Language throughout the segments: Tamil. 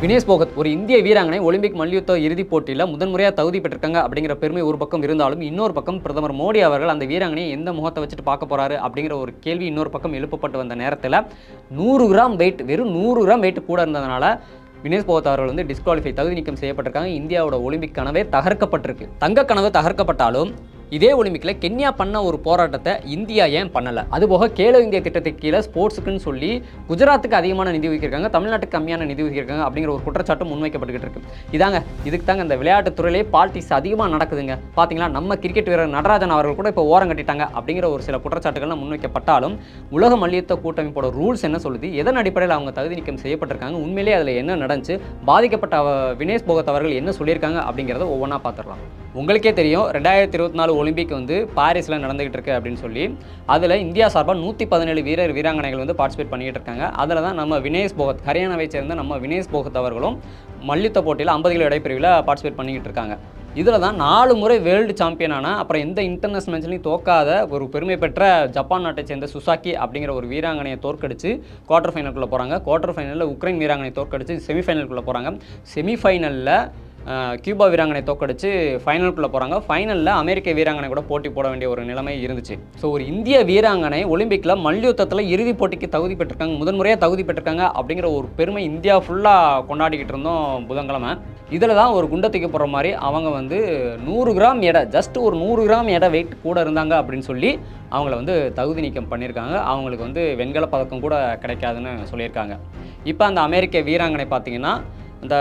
வினேஷ் போகத் ஒரு இந்திய வீராங்கனை ஒலிம்பிக் மல்யுத்த இறுதிப் போட்டியில் முதன்முறையாக தகுதி பெற்றிருக்காங்க அப்படிங்கிற பெருமை ஒரு பக்கம் இருந்தாலும் இன்னொரு பக்கம் பிரதமர் மோடி அவர்கள் அந்த வீராங்கனையை எந்த முகத்தை வச்சுட்டு பார்க்க போறாரு அப்படிங்கிற ஒரு கேள்வி இன்னொரு பக்கம் எழுப்பப்பட்டு வந்த நேரத்தில் 100 கிராம் வெயிட் வெறும் 100 கிராம் வெயிட் கூட இருந்ததுனால வினேஷ் போகத் அவர்கள் வந்து டிஸ்குவாலிஃபை தகுதி நீக்கம் செய்யப்பட்டிருக்காங்க. இந்தியாவோட ஒலிம்பிக் கனவே தகர்க்கப்பட்டிருக்கு. தங்க கனவு தகர்க்கப்பட்டாலும் இதே ஒலிம்பிக்கில் கென்யா பண்ண ஒரு போராட்டத்தை இந்தியா ஏன் பண்ணலை? அதுபோக கேலோ இந்தியா திட்டத்துக்கு கீழே ஸ்போர்ட்ஸுக்குன்னு சொல்லி குஜராத்துக்கு அதிகமான நிதி ஒதுக்கியிருக்காங்க, தமிழ்நாட்டுக்கு கம்மியான நிதி ஒதுக்கியிருக்காங்க அப்படிங்கிற ஒரு குற்றச்சாட்டும் முன்வைக்கப்பட்டுக்கிட்டு இருக்கு. இதுக்கு தாங்க இந்த விளையாட்டுத் துறையிலே பாலிடிக்ஸ் அதிகமாக நடக்குதுங்க. பார்த்தீங்களா, நம்ம கிரிக்கெட் வீரர் நடராஜன் அவர்கள் கூட இப்போ ஓரம் கட்டிட்டாங்க அப்படிங்கிற ஒரு சில குற்றச்சாட்டுகள்லாம் முன்வைக்கப்பட்டாலும் உலக மல்யுத்த கூட்டமைப்போட ரூல்ஸ் என்ன சொல்லுது, எதன் அடிப்படையில் அவங்க தகுதி நீக்கம் செய்யப்பட்டிருக்காங்க, உண்மையிலேயே அதில் என்ன நடந்துச்சு, பாதிக்கப்பட்ட வினேஷ் போகத் அவர்கள் என்ன சொல்லியிருக்காங்க அப்படிங்கிறத ஒவ்வொன்றா பார்த்துடலாம். உங்களுக்கே தெரியும் 2024 ஒலிம்பிக் வந்து பாரிஸில் நடந்துகிட்டு இருக்கு அப்படின்னு சொல்லி அதில் இந்தியா சார்பாக 117 வீராங்கனைகள் வந்து பார்ட்டிசிபேட் பண்ணிகிட்டு இருக்காங்க. அதில் தான் நம்ம வினேஷ் போகத், ஹரியானாவை சேர்ந்த நம்ம வினேஷ் போகத் அவர்களும் மல்யுத்த போட்டியில் 50 கிலோ இடைப்பிரிவில் பார்ட்டிசிபேட் பண்ணிக்கிட்டு இருக்காங்க. இதில் தான் 4 முறை வேர்ல்டு சாம்பியனான அப்புறம் எந்த இன்டர்நேஷனல் மேட்ச்லையும் தோக்காத ஒரு பெருமை பெற்ற ஜப்பான் நாட்டை சேர்ந்த சுசாக்கி அப்படிங்கிற ஒரு வீராங்கனையை தோற்கடிச்சு குவார்டர் ஃபைனலுக்குள்ளே போகிறாங்க. குவார்டர் ஃபைனலில் உக்ரைன் வீராங்கனை தோற்கடிச்சு செமிஃபைனலுக்குள்ளே போகிறாங்க. செமிஃபைனலில் கியூபா வீராங்கனை தோற்கடிச்சு ஃபைனலுக்குள்ளே போகிறாங்க. ஃபைனலில் அமெரிக்க வீராங்கனை கூட போட்டி போட வேண்டிய ஒரு நிலைமை இருந்துச்சு. ஸோ ஒரு இந்திய வீராங்கனை ஒலிம்பிக்கில் மல்யுத்தத்தில் இறுதிப் போட்டிக்கு தகுதி பெற்றிருக்காங்க, முதன்முறையாக தகுதி பெற்றிருக்காங்க அப்படிங்கிற ஒரு பெருமை இந்தியா ஃபுல்லாக கொண்டாடிக்கிட்டு இருந்தோம் புதன்கிழமை. இதில் தான் ஒரு குண்டத்துக்கு போகிற மாதிரி அவங்க வந்து 100 கிராம் எடை, ஜஸ்ட் ஒரு 100 கிராம் எடை வெயிட் கூட இருந்தாங்க அப்படின்னு சொல்லி அவங்கள வந்து தகுதி நீக்கம் பண்ணியிருக்காங்க. அவங்களுக்கு வந்து வெண்கல பதக்கம் கூட கிடைக்காதுன்னு சொல்லியிருக்காங்க. இப்போ அந்த அமெரிக்க வீராங்கனை பார்த்தீங்கன்னா இந்த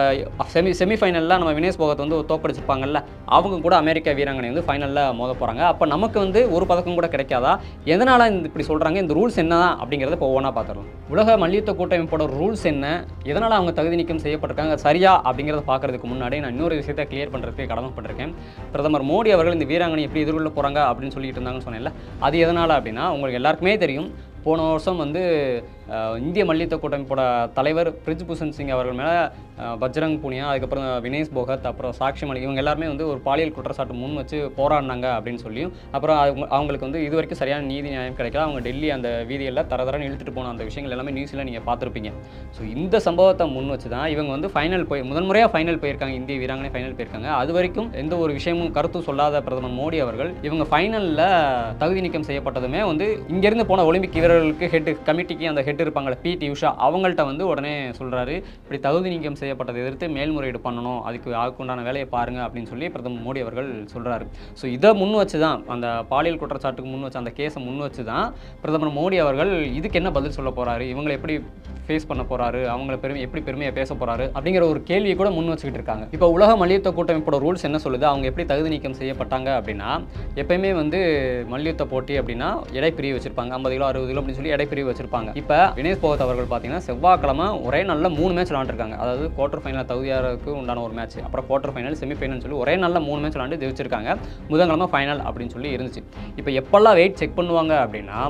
செமிஃபைனலில் நம்ம வினேஷ் போகத் வந்து தோற்கடிச்சிருப்பாங்கல்ல, அவங்க கூட அமெரிக்க வீராங்கனை வந்து ஃபைனலில் மோத போகிறாங்க. அப்போ நமக்கு வந்து ஒரு பதக்கம் கூட கிடைக்காதா? எதனால் இப்படி சொல்கிறாங்க? இந்த ரூல்ஸ் என்ன தான் அப்படிங்கிறத இப்போ ஒவ்வொன்றா பார்த்துடலாம். உலக மல்யுத்த கூட்டமைப்போட ரூல்ஸ் என்ன, எதனால் அவங்க தகுதி நீக்கம் செய்யப்பட்டிருக்காங்க, சரியா அப்படிங்கிறத பார்க்குறதுக்கு முன்னாடி நான் இன்னொரு விஷயத்தை கிளியர் பண்ணுறதுக்கு கடமைப்பட்டிருக்கேன். பிரதமர் மோடி அவர்கள் இந்த வீராங்கனை எப்படி எதிர்கொள்ள போகிறாங்க அப்படின்னு சொல்லிட்டு இருந்தாங்கன்னு சொன்னேன்ல, அது எதனால் அப்படின்னா உங்களுக்கு எல்லாருக்குமே தெரியும். போன வருஷம் வந்து இந்திய மல்யுத்த கூட்டமைப்போட தலைவர் பிரிஜ்பூஷன் சிங் அவர்கள் மேலே பஜ்ரங் புனியா, அதுக்கப்புறம் வினேஷ் போகத், அப்புறம் சாக்ஷி மலிக் இவங்க எல்லாருமே வந்து ஒரு பாலியல் குற்றச்சாட்டு முன் வச்சு போராடினாங்க அப்படின்னு சொல்லியும், அப்புறம் அவங்களுக்கு வந்து இது வரைக்கும் சரியான நீதி நியாயம் கிடைக்கல. அவங்க டெல்லி அந்த வீதியில் தரதரன்னு இழுத்துட்டு போன அந்த விஷயங்கள் எல்லாமே நியூஸில் நீங்கள் பார்த்துருப்பீங்க. ஸோ இந்த சம்பவத்தை முன் வச்சு தான் இவங்க வந்து ஃபைனல் முதன்முறையாக ஃபைனல் போயிருக்காங்க. இந்திய வீராங்கனை ஃபைனல் போயிருக்காங்க. அது வரைக்கும் எந்த ஒரு விஷயமும் கருத்தும் சொல்லாத பிரதமர் மோடி அவர்கள் இவங்க ஃபைனலில் தகுதி நீக்கம் செய்யப்பட்டதுமே வந்து இங்கேருந்து போன ஒலிம்பிக் வீரர்களுக்கு ஹெட் கமிட்டிக்கு அந்த ஹெட் இருப்பாங்களே பிடி உஷா, அவங்கள்ட்ட வந்து உடனே சொல்கிறாரு, இப்படி தகுதி நீக்கம் செய்யப்பட்டதை எதிர்த்து மேல்முறையீடு பண்ணணும், அதுக்குண்டான வேலையை பாருங்க அப்படின்னு சொல்லி பிரதமர் மோடி அவர்கள் சொல்கிறாரு. ஸோ இதை முன் வச்சு தான், அந்த பாலியல் குற்றச்சாட்டுக்கு முன் வச்சு, அந்த கேஸை முன் வச்சு தான் பிரதமர் மோடி அவர்கள் இதுக்கு என்ன பதில் சொல்ல போகிறாரு, இவங்களை எப்படி ஃபேஸ் பண்ண போகிறாரு, அவங்களை எப்படி பெருமையை பேச போகிறாரு அப்படிங்கிற ஒரு கேள்வியை கூட முன் வச்சுக்கிட்டு இருக்காங்க. இப்போ உலக மல்யுத்த கூட்டமைப்போட ரூல்ஸ் என்ன சொல்லுது, அவங்க எப்படி தகுதி நீக்கம் செய்யப்பட்டாங்க அப்படின்னா, எப்பயுமே வந்து மல்யுத்த போட்டி அப்படின்னா எடைப்பிரிவு வச்சிருப்பாங்க, 50 கிலோ 60 கிலோ அப்படின்னு சொல்லி எடைப்பிரிவு வச்சிருப்பாங்க. இப்போ வினேஷ் போகத் அவர்கள் பார்த்தீங்கன்னா செவ்வாய்க்கிழமை ஒரே நாளில் 3 மேட்ச் விளாண்டுருக்காங்க. அதாவது குவார்டர் ஃபைனல் தகுதியாருக்கு உண்டான ஒரு மேட்ச், அப்புறம் குவார்டர் ஃபைனல் செமிஃபைனல் சொல்லி ஒரே நாளில் 3 மேட்ச் விளாண்டு ஜெயிச்சிருக்காங்க. புதன்கிழமை ஃபைனல் அப்படின்னு சொல்லி இருந்துச்சு. இப்போ எப்பெல்லாம் வெயிட் செக் பண்ணுவாங்க அப்படின்னா,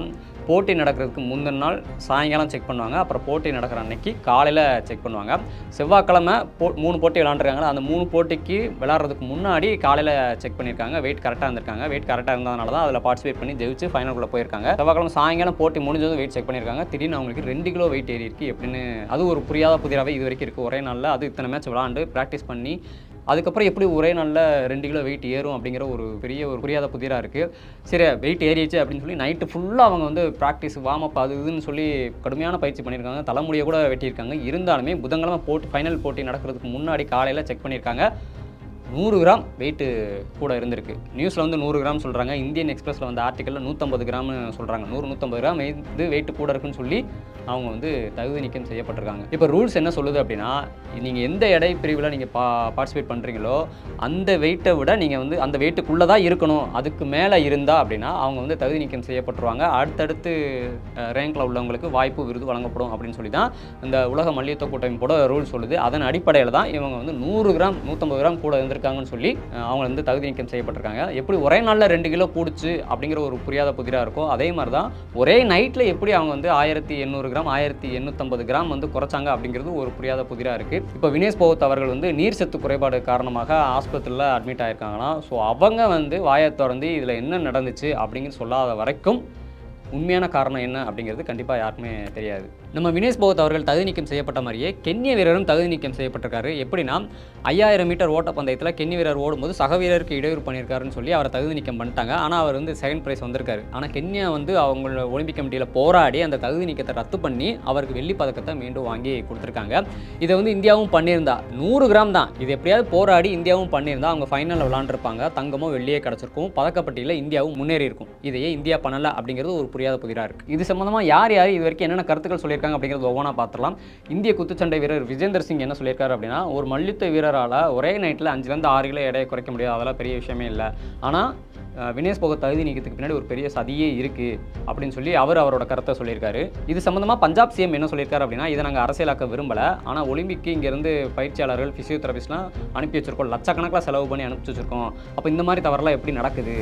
போட்டி நடக்கிறதுக்கு முந்தின நாள் சாயங்காலம் செக் பண்ணுவாங்க, அப்புறம் போட்டி நடக்கிற அன்னைக்கு காலையில் செக் பண்ணுவாங்க. செவ்வாய்க்கிழமை 3 போட்டி விளாண்டுருக்காங்க. அந்த 3 போட்டிக்கு விளாட்றதுக்கு முன்னாடி காலையில் செக் பண்ணியிருக்காங்க, வெயிட் கரெக்டாக இருந்திருக்காங்க. வெயிட் கரெக்டாக இருந்ததுனால தான் அதில் பார்ட்டிசிபேட் பண்ணி ஜெயிச்சு ஃபைனலுக்குள்ளே போயிருக்காங்க. செவ்வாய்க்கிழமை சாயங்காலம் போட்டி முடிஞ்சதும் வெயிட் செக் பண்ணியிருக்காங்க. திடீர்னு அவங்களுக்கு 2 கிலோ வெயிட் ஏறி இருக்குது. எப்படின்னு அது ஒரு புரியாத புதிராகவே இது வரைக்கும் இருக்குது. ஒரே நாளில் அது இத்தனை மேட்ச் விளாண்டு ப்ராக்டிஸ் பண்ணி அதுக்கப்புறம் எப்படி ஒரே நாளில் 2 கிலோ வெயிட் ஏறும் அப்படிங்கிற ஒரு புரியாத புதிராக இருக்குது. சரி, வெயிட் ஏறிடுச்சு அப்படின்னு சொல்லி நைட்டு ஃபுல்லாக அவங்க வந்து ப்ராக்டிஸ் வார்ம் அப் அது இதுன்னு சொல்லி கடுமையான பயிற்சி பண்ணியிருக்காங்க. தலைமுடியை கூட வெட்டியிருக்காங்க. இருந்தாலுமே புதன்கிழமை ஃபைனல் போட்டி நடக்கிறதுக்கு முன்னாடி காலையில் செக் பண்ணியிருக்காங்க. 100 கிராம் வெயிட்டு கூட இருந்திருக்கு. நியூஸில் வந்து 100 கிராம் சொல்கிறாங்க, இந்தியன் எக்ஸ்பிரஸில் வந்து ஆர்டிக்கலில் 150 கிராம்னு சொல்கிறாங்க. 150 கிராம் இது வெயிட்டு கூட இருக்குன்னு சொல்லி அவங்க வந்து தகுதி நீக்கம் செய்யப்பட்டிருக்காங்க. இப்போ ரூல்ஸ் என்ன சொல்லுது அப்படின்னா, நீங்கள் எந்த எடை பிரிவில் நீங்கள் பார்ட்டிசிபேட் பண்ணுறீங்களோ அந்த வெயிட்டை விட நீங்கள் வந்து அந்த வெயிட்டுக்குள்ளே தான் இருக்கணும். அதுக்கு மேலே இருந்தால் அப்படின்னா அவங்க வந்து தகுதி நீக்கம் செய்யப்பட்டுருவாங்க. அடுத்தடுத்து ரேங்கில் உள்ளவங்களுக்கு வாய்ப்பு விருது வழங்கப்படும் அப்படின்னு சொல்லி தான் இந்த உலக மல்யுத்த கூட்டமைப்போட ரூல் சொல்லுது. அதன் அடிப்படையில் தான் இவங்க வந்து 100 கிராம் 150 கிராம் கூட இருக்காங்கன்னு சொல்லி அவங்க வந்து தகுதி நீக்கம் செய்யப்பட்டிருக்காங்க. எப்படி ஒரே நாளில் 2 கிலோ கூடுச்சு அப்படிங்கிற ஒரு புரியாத புதிராக இருக்கும், அதே மாதிரி தான் ஒரே நைட்டில் எப்படி அவங்க வந்து 1800 கிராம் 1850 கிராம் வந்து குறைச்சாங்க அப்படிங்கிறது ஒரு புரியாத புதிராக இருக்குது. இப்போ வினேஷ் போகத் அவர்கள் வந்து நீர் சத்து குறைபாடு காரணமாக ஆஸ்பத்திரியில் அட்மிட் ஆகியிருக்காங்களாம். ஸோ அவங்க வந்து வாயை திறந்து இதில் என்ன நடந்துச்சு அப்படிங்கிற சொல்லாத வரைக்கும் உண்மையான காரணம் என்ன அப்படிங்கிறது கண்டிப்பாக யாருக்குமே தெரியாது. நம்ம வினேஷ் போகத் அவர்கள் தகுதி நீக்கம் செய்யப்பட்ட மாதிரியே கென்ய வீரரும் தகுதி நீக்கம் செய்யப்பட்டிருக்காரு. எப்படின்னா 5000 மீட்டர் ஓட்டப்பந்தயத்தில் கென்ய வீரர் ஓடும்போது சக வீரருக்கு இடையூறு பண்ணியிருக்காருன்னு சொல்லி அவரை தகுதி நீக்கம் பண்ணிட்டாங்க. ஆனால் அவர் வந்து செகண்ட் ப்ரைஸ் வந்திருக்காரு. ஆனால் கென்யா வந்து அவங்களோட ஒலிம்பிக் கமிட்டியில் போராடி அந்த தகுதி நீக்கத்தை ரத்து பண்ணி அவருக்கு வெள்ளி பதக்கத்தை மீண்டும் வாங்கி கொடுத்துருக்காங்க. இதை வந்து இந்தியாவும் பண்ணியிருந்தா 100 கிராம் தான், இது எப்படியாவது போராடி இந்தியாவும் பண்ணியிருந்தா அவங்க ஃபைனலில் விளாண்டுருப்பாங்க. தங்கமோ வெள்ளியே கிடச்சிருக்கும், பதக்கப்பட்டியில் இந்தியாவும் முன்னேறி இருக்கும். இதையே இந்தியா பண்ணலை அப்படிங்கிறது ஒரு புரியாத புதிராக இருக்குது. இது சம்பந்தமாக யார் இது வரைக்கும் என்னென்ன கருத்துக்கள் சொல்லியிருக்காங்க அப்படிங்கிறது ஒவ்வொன்றா பார்த்துடலாம். இந்திய குத்துச்சண்டை வீரர் விஜேந்தர் சிங் என்ன சொல்லியிருக்காரு அப்படின்னா, ஒரு மல்யுத்த வீரரால் ஒரே நைட்டில் 5லேருந்து 6 கிலோ எடையை குறைக்க முடியாது, அதெல்லாம் பெரிய விஷயமே இல்லை. ஆனால் வினேஷ் போகத் தகுதி நீக்கத்துக்கு பின்னாடி ஒரு பெரிய சதியே இருக்குது அப்படின்னு சொல்லி அவரோட கருத்தை சொல்லியிருக்காரு. இது சம்மந்தமாக பஞ்சாப் சிஎம் என்ன சொல்லியிருக்காரு அப்படின்னா, இதை நாங்கள் அரசியலாக்க விரும்பலை, ஆனால் ஒலிம்பிக்கு இங்கேருந்து பயிற்சியாளர்கள் ஃபிசியோதெரபிஸ்ட்லாம் அனுப்பி வச்சுருக்கோம், லட்சக்கணக்கில் செலவு பண்ணி அனுப்பிச்சி வச்சுருக்கோம். அப்போ இந்த மாதிரி தவறெல்லாம் எப்படி நடக்குது?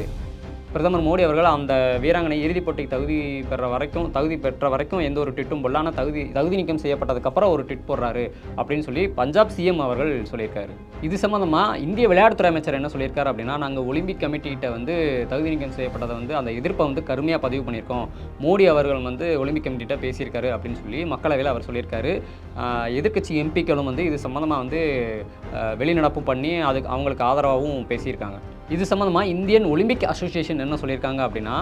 பிரதமர் மோடி அவர்கள் அந்த வீராங்கனை இறுதிப் போட்டிக்கு தகுதி பெற்ற வரைக்கும் எந்த ஒரு ட்விட்டும் போடல, ஆனால் தகுதி நீக்கம் செய்யப்பட்டதுக்கப்புறம் ஒரு ட்விட் போடுறாரு அப்படின்னு சொல்லி பஞ்சாப் சிஎம் அவர்கள் சொல்லியிருக்காரு. இது சம்மந்தமாக இந்திய விளையாட்டுத்துறை அமைச்சர் என்ன சொல்லியிருக்காரு அப்படின்னா, நாங்கள் ஒலிம்பிக் கமிட்டிகிட்ட வந்து தகுதி நீக்கம் செய்யப்பட்டதை வந்து அந்த எதிர்ப்பை வந்து கருமையாக பதிவு பண்ணியிருக்கோம், மோடி அவர்கள் வந்து ஒலிம்பிக் கமிட்டிகிட்ட பேசியிருக்காரு அப்படின்னு சொல்லி மக்களவையில் அவர் சொல்லியிருக்காரு. எதிர்க்கட்சி எம்பிக்களும் வந்து இது சம்மந்தமாக வந்து வெளிநடப்பு பண்ணி அவங்களுக்கு ஆதரவாகவும் பேசியிருக்காங்க. இது சம்மந்தமாக இந்தியன் ஒலிம்பிக் அசோசியேஷன் என்ன சொல்லியிருக்காங்க அப்படின்னா,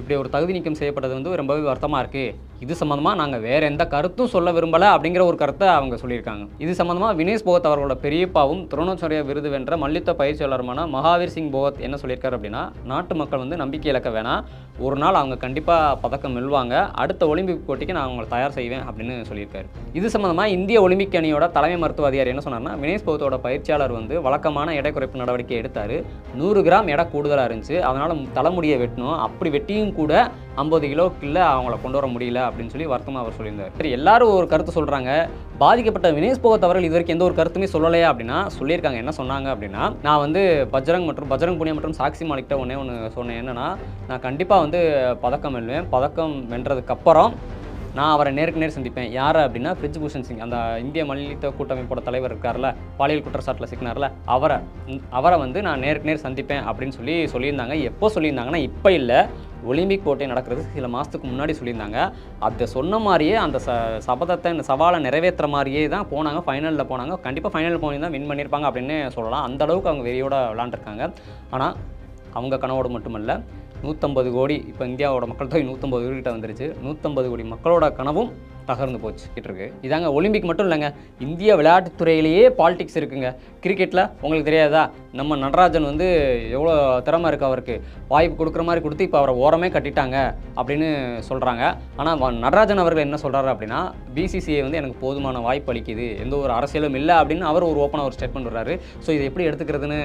இப்படி ஒரு தகுதி நீக்கம் செய்யப்பட்டது வந்து ரொம்பவே வருத்தமாக இருக்குது, இது சம்மந்தமாக நாங்கள் வேறு எந்த கருத்தும் சொல்ல விரும்பலை அப்படிங்கிற ஒரு கருத்தை அவங்க சொல்லியிருக்காங்க. இது சம்மந்தமாக வினேஷ் போகத் அவர்களோட பெரியப்பாவும் துரோணாச்சாரியா விருது வென்ற மல்யுத்த பயிற்சியாளருமான மகாவீர் சிங் போகத் என்ன சொல்லியிருக்காரு அப்படின்னா, நாட்டு மக்கள் வந்து நம்பிக்கை இழக்க வேணாம், ஒரு நாள் அவங்க கண்டிப்பாக பதக்கம் வெல்வாங்க, அடுத்த ஒலிம்பிக் போட்டிக்கு நான் அவங்களை தயார் செய்வேன் அப்படின்னு சொல்லியிருக்காரு. இது சம்மந்தமாக இந்திய ஒலிம்பிக் அணியோட தலைமை மருத்துவ அதிகாரி என்ன சொன்னார்னா, வினேஷ் போகத்தோட பயிற்சியாளர் வந்து வழக்கமான எடை குறைப்பு நடவடிக்கை எடுத்தார், 100 கிராம் எடை கூடுதலாக இருந்துச்சு, அதனால் தலைமுடியை வெட்டணும், அப்படி வெட்டியும் கூட 50 கிலோக்குள்ள அவங்கள கொண்டு வர முடியல அப்படின்னு சொல்லி வருத்தமாக அவர் சொல்லியிருந்தார். சரி, எல்லாரும் ஒரு கருத்து சொல்கிறாங்க, பாதிக்கப்பட்ட வினேஷ் போகத் அவர்கள் இது வரைக்கும் எந்த ஒரு கருத்துமே சொல்லலையா அப்படின்னா சொல்லியிருக்காங்க. என்ன சொன்னாங்க அப்படின்னா, நான் வந்து பஜ்ரங் புனியா மற்றும் சாக்சி மாலிக்கிட்ட ஒன்று சொன்னேன், என்னன்னா நான் கண்டிப்பாக வந்து பதக்கம் வெல்வேன், பதக்கம் வென்றதுக்கப்புறம் நான் அவரை நேருக்கு நேர் சந்திப்பேன். யார் அப்படின்னா பிரிஜ்பூஷன் சிங், அந்த இந்திய மல்யுத்த கூட்டமைப்போட தலைவர் இருக்கார்ல, பாலியல் குற்றச்சாட்டில் சிக்கினார்ல, அவரை வந்து நான் நேருக்கு நேர் சந்திப்பேன் அப்படின்னு சொல்லியிருந்தாங்க. எப்போ சொல்லியிருந்தாங்கன்னா, இப்போ இல்லை, ஒலிம்பிக் போட்டி நடக்கிறது சில மாதத்துக்கு முன்னாடி சொல்லியிருந்தாங்க. அதை சொன்ன மாதிரியே அந்த சபதத்தை இந்த சவாலை நிறைவேற்றுற மாதிரியே தான் போனாங்க, ஃபைனலில் போனாங்க. கண்டிப்பாக ஃபைனல் போய் தான் வின் பண்ணியிருப்பாங்க அப்படின்னு சொல்லலாம். அந்தளவுக்கு அவங்க வெறியோட விளாண்டுருக்காங்க. ஆனால் அவங்க கனவோடு மட்டுமல்ல, 150 கோடி, இப்போ இந்தியாவோட மக்கள் தொகை 150 கோடிகிட்ட வந்துருச்சு, 150 கோடி மக்களோட கனவும் தகர்ந்து போச்சுக்கிட்டு இருக்கு. இதாங்க ஒலிம்பிக் மட்டும் இல்லைங்க, இந்திய விளையாட்டுத்துறையிலேயே பாலிடிக்ஸ் இருக்குங்க. கிரிக்கெட்டில் உங்களுக்கு தெரியாதா, நம்ம நடராஜன் வந்து எவ்வளோ திறமை இருக்குது, அவருக்கு வாய்ப்பு கொடுக்குற மாதிரி கொடுத்து இப்போ அவரை ஓரமே கட்டிட்டாங்க அப்படின்னு சொல்கிறாங்க. ஆனால் நடராஜன் அவர்கள் என்ன சொல்கிறாரு அப்படின்னா, பிசிசிஐ வந்து எனக்கு போதுமான வாய்ப்பு அளிக்குது, எந்த ஒரு அரசியலும் இல்லை அப்படின்னு அவர் ஒரு ஓப்பனாக ஒரு ஸ்டேட்மெண்ட் வர்றாரு. ஸோ இதை எப்படி எடுத்துக்கிறதுன்னு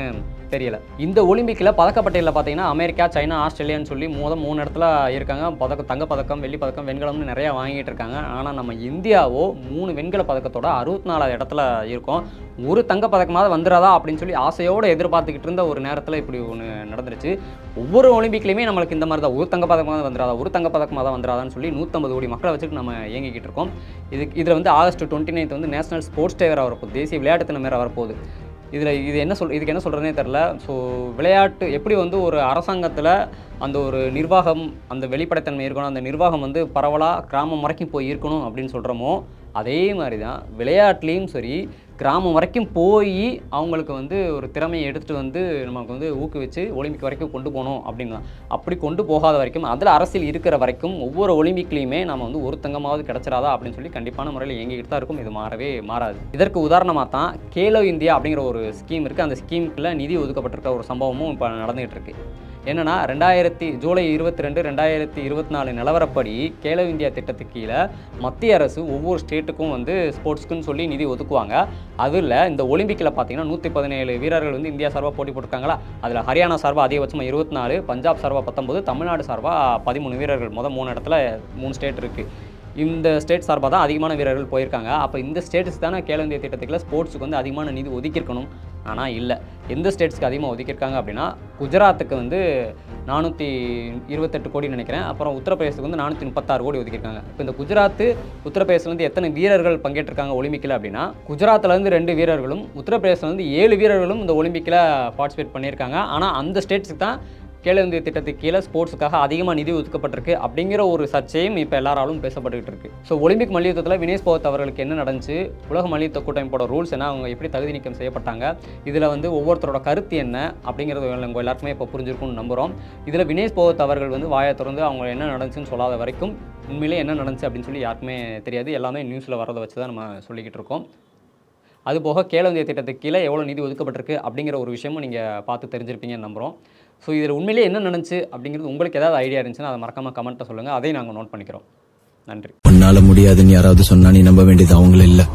தெரியல. இந்த ஒலிம்பிக்கில் பதக்கப்பட்டியலில் பார்த்தீங்கன்னா அமெரிக்கா, சைனா, ஆஸ்திரேலியான்னு சொல்லி 3 இடத்துல இருக்காங்க. தங்கப்பதக்கம், வெள்ளி பதக்கம், வெண்கலம்னு நிறையா வாங்கிட்டு இருக்காங்க. ஆனால் நம்ம இந்தியாவோ 3 வெண்கல பதக்கத்தோட 64வது இடத்துல இருக்கோம். ஒரு தங்கப்பதக்கமாவது வந்துடாதா அப்படின்னு சொல்லி ஆசையோடு எதிர்பார்த்துக்கிட்டு இருந்த ஒரு நேரத்தில் இப்படி ஒன்று நடந்துருச்சு. ஒவ்வொரு ஒலிம்பிக்லையுமே நம்மளுக்கு இந்த மாதிரி தான், ஒரு தங்கப்பதக்கமாக வந்துடாதான்னு சொல்லி 150 கோடி மக்களை வச்சுட்டு நம்ம இயங்கிக்கிட்டு இருக்கோம். இதில் வந்து ஆகஸ்ட் 29 வந்து நேஷனல் ஸ்போர்ட்ஸ் டே வேறு வரப்போகுது, தேசிய விளையாட்டு தினம் வேறு வரப்போகுது. இதுக்கு என்ன சொல்கிறதுனே தெரில. ஸோ விளையாட்டு எப்படி வந்து ஒரு அரசாங்கத்தில் அந்த ஒரு நிர்வாகம், அந்த வெளிப்படைத்தன்மை இருக்கணும், அந்த நிர்வாகம் வந்து பரவலாக கிராமம் வரைக்கும் போய் இருக்கணும் அப்படின்னு சொல்கிறோமோ, அதே மாதிரி தான் விளையாட்டுலேயும் சரி, கிராமம் வரைக்கும் போய் அவங்களுக்கு வந்து ஒரு திறமையை எடுத்துகிட்டு வந்து நமக்கு வந்து ஊக்குவிச்சு ஒலிம்பிக் வரைக்கும் கொண்டு போகணும் அப்படின்னு தான். அப்படி கொண்டு போகாத வரைக்கும், அதில் அரசியல் இருக்கிற வரைக்கும் ஒவ்வொரு ஒலிம்பிக்லேயுமே நம்ம வந்து ஒரு தங்கமாவது கிடச்சிடாதா அப்படின்னு சொல்லி கண்டிப்பான முறையில் இயங்கிக்கிட்டு தான் இருக்கும். இது மாறாது. இதற்கு உதாரணமாக தான் கேலோ இந்தியா அப்படிங்கிற ஒரு ஸ்கீம் இருக்குது. அந்த ஸ்கீமுக்குள்ள நிதி ஒதுக்கப்பட்டிருக்க ஒரு சம்பவமும் இப்போ நடந்துகிட்டு இருக்கு. என்னென்னா, ஜூலை 22, 2024 நிலவரப்படி கேலோ இந்தியா திட்டத்துக்கு கீழே மத்திய அரசு ஒவ்வொரு ஸ்டேட்டுக்கும் வந்து ஸ்போர்ட்ஸ்க்குன்னு சொல்லி நிதி ஒதுக்குவாங்க. அதில் இந்த ஒலிம்பிக்கில் பார்த்தீங்கன்னா 117 வீரர்கள் வந்து இந்தியா சார்பாக போட்டி போட்டிருக்காங்களா, அதில் ஹரியானா சார்பாக அதிகபட்சமாக 24, பஞ்சாப் சார்பாக 19, தமிழ்நாடு சார்பாக 13 வீரர்கள், 3 இடத்துல 3 ஸ்டேட் இருக்குது. இந்த ஸ்டேட் சார்பாக தான் அதிகமான வீரர்கள் போயிருக்காங்க. அப்போ இந்த ஸ்டேட்ஸ் தானே கேலோ இந்தியா திட்டத்துக்குள்ள ஸ்போர்ட்ஸுக்கு வந்து அதிகமான நிதி ஒதுக்கியிருக்கணும். ஆனால் இல்லை, எந்த ஸ்டேட்ஸ்க்கு அதிகமாக ஒதுக்கியிருக்காங்க அப்படின்னா, குஜராத்துக்கு வந்து 428 கோடி நினைக்கிறேன், அப்புறம் உத்தரப்பிரதேசத்துக்கு வந்து 436 கோடி ஒதுக்கியிருக்காங்க. இப்போ இந்த உத்தரப்பிரதேசத்துலேருந்து எத்தனை வீரர்கள் பங்கேற்றிருக்காங்க ஒலிம்பிக்கில் அப்படின்னா, குஜராத்லேருந்து 2 வீரர்களும், உத்தரப்பிரதேசத்துலேருந்து 7 வீரர்களும் இந்த ஒலிம்பிக்கில் பார்ட்டிசிபேட் பண்ணியிருக்காங்க. ஆனால் அந்த ஸ்டேட்ஸுக்கு தான் கேலோ இந்தியா திட்டத்துக்கு கீழே ஸ்போர்ட்ஸுக்காக அதிகமாக நிதி ஒதுக்கப்பட்டிருக்கு அப்படிங்கிற ஒரு சர்ச்சையும் இப்போ எல்லாராலும் பேசப்பட்டுக்கிட்டு இருக்கு. ஸோ ஒலிம்பிக் மல்யுத்தத்தில் வினேஷ் போகத் அவர்களுக்கு என்ன நடந்துச்சு, உலக மல்யுத்த கூட்டமைப்போட ரூல்ஸ் என்ன, அவங்க எப்படி தகுதி நீக்கம் செய்யப்பட்டாங்க, இதில் வந்து ஒவ்வொருத்தரோட கருத்து என்ன அப்படிங்கிறது உங்கள் எல்லாருக்குமே இப்போ புரிஞ்சிருக்கும்னு நம்புகிறோம். இதில் வினேஷ் போகத் அவர்கள் வந்து வாயை திறந்து அவங்க என்ன நடந்துச்சுன்னு சொல்லாத வரைக்கும் உண்மையிலே என்ன நடந்துச்சு அப்படின்னு சொல்லி யாருக்குமே தெரியாது. எல்லாமே நியூஸில் வரதை வச்சு தான் நம்ம சொல்லிக்கிட்டு இருக்கோம். அதுபோக கேலோ இந்தியா திட்டத்துக்கு கீழே எவ்வளோ நிதி ஒதுக்கப்பட்டிருக்கு அப்படிங்கிற ஒரு விஷயமும் நீங்கள் பார்த்து தெரிஞ்சிருப்பீங்கன்னு நம்புகிறோம். ஸோ இதில் உண்மையிலே என்ன நடந்துச்சு அப்படிங்கிறது உங்களுக்கு ஏதாவது ஐடியா இருந்துச்சுன்னா அதை மறக்காமல் கமெண்ட்டை சொல்லுங்கள். அதையும் நாங்கள் நோட் பண்ணிக்கிறோம். நன்றி. உன்னால் முடியாதுன்னு யாராவது சொன்னா நீ நம்ப வேண்டியது அவங்கள இல்லை.